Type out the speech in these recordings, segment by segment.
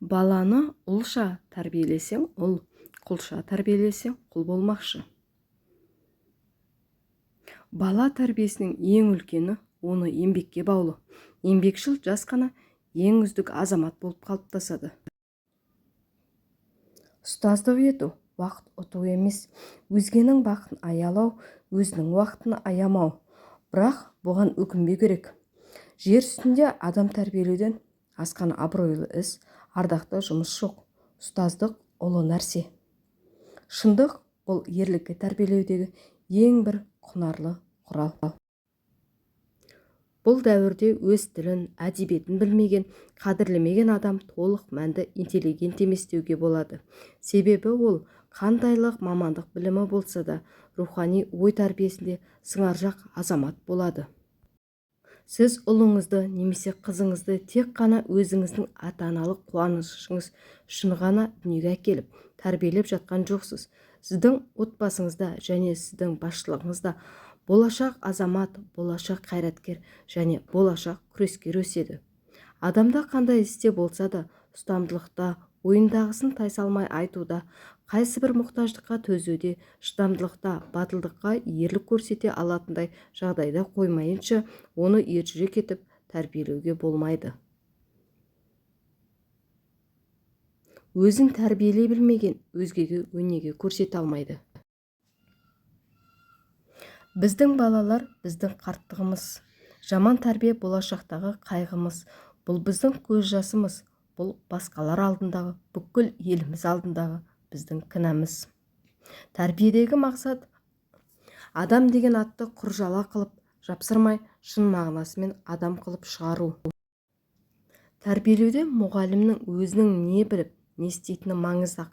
Баланы ұлша тәрбиелесең, ұл, құлша тәрбиелесең, құл болмақшы. Бала тәрбиесінің ең үлкені оны еңбекке баулы. Еңбекшіл жас қана ең үздік азамат болып қалыптасады. Ұстаздық ету уақыт ұту емес, өзгенің бақытын аялау, өзінің уақытын аямау. Бірақ бұған өкінбеу керек. Жер үстінде адам тәрбиелеуден асқан абыройлы іс, ардақты жұмыс жоқ. Ұстаздық ұлы нәрсе. Шындық бұл ерлікке тәрбиелеудегі ең бір құнарлы құрал. Бұл дәуірде өз тілін, әдебиетін білмеген, қадірлемеген адам толық мәнді интеллигент емес деуге болады. Себебі ол қандайлық мамандық білімі болса да, рухани ой тәрбиесінде сыңаржақ азамат болады. Сіз ұлыңызды немесе қызыңызды тек қана өзіңіздің ата-аналық қуанышыңыз үшін ғана дүниеге әкеліп, тәрбиелеп жатқан жоқсыз. Сіздің отбасыңызда және сіздің басшылығыңызда болашақ азамат, болашақ қайраткер және болашақ күрескер өседі. Адамда қандай істе болса да, ұстамдылықта, ойындағысын тайсалмай айтуда, қайсы бір мұқтаждыққа төзуде, шыдамдылықта, батылдыққа ерлік көрсете алатындай жағдайда қоймайынша, оны ержүрек етіп тәрбиелеуге болмайды. Өзін тәрбиелей білмеген өзгеге өнеге көрсете алмайды. Біздің балалар біздің қарттығымыз. Жаман тәрбие болашақтағы қайғымыз. Бұл біздің көз жасымыз. Бұл басқалар алдындағы, бүкіл еліміз алдындағы біздің кінәміз. Тәрбиедегі мақсат адам деген атты құржала қылып жапсырмай, шын мағынасымен адам қылып шығару. Тәрбиелеуде мұғалімнің өзінің не біліп, не істейтіні маңыздақ,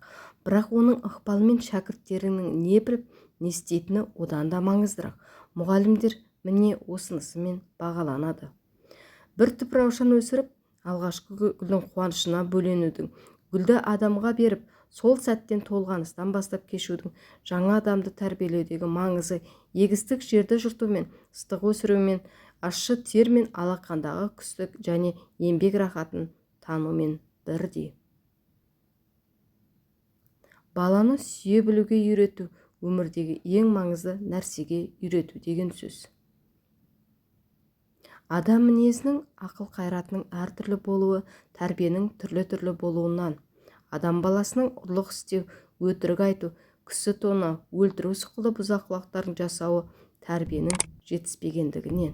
бірақ оның ықпалымен шәкірттерінің не біліп, не істейтіні одан да маңыздырақ. Мұғалімдер міне осынысымен бағаланады. Бір түп раушан өсіріп, алғашқы гүлдің қуанышына бөленудің, гүлді адамға беріп, сол сәттен толғаныстан бастап кешудің, жаңа адамды тәрбиелеудегі маңызы егістік жерді жыртумен, ыстық өсірумен, ащы термен алақандағы күстік және еңбек рахатын танумен бірдей. Баланы сүйе білуге үйрету өмірдегі ең маңызды нәрсеге үйрету деген сөз. Адам мінезінің, ақыл қайратының әртүрлі болуы тәрбиенің түрлі болуынан. Адам баласының ұрлық істеу, өтірік айту, кісі тонау, өлтіру сықылды бұзақылықтарын жасауы тәрбиенің жетіспегендігінен.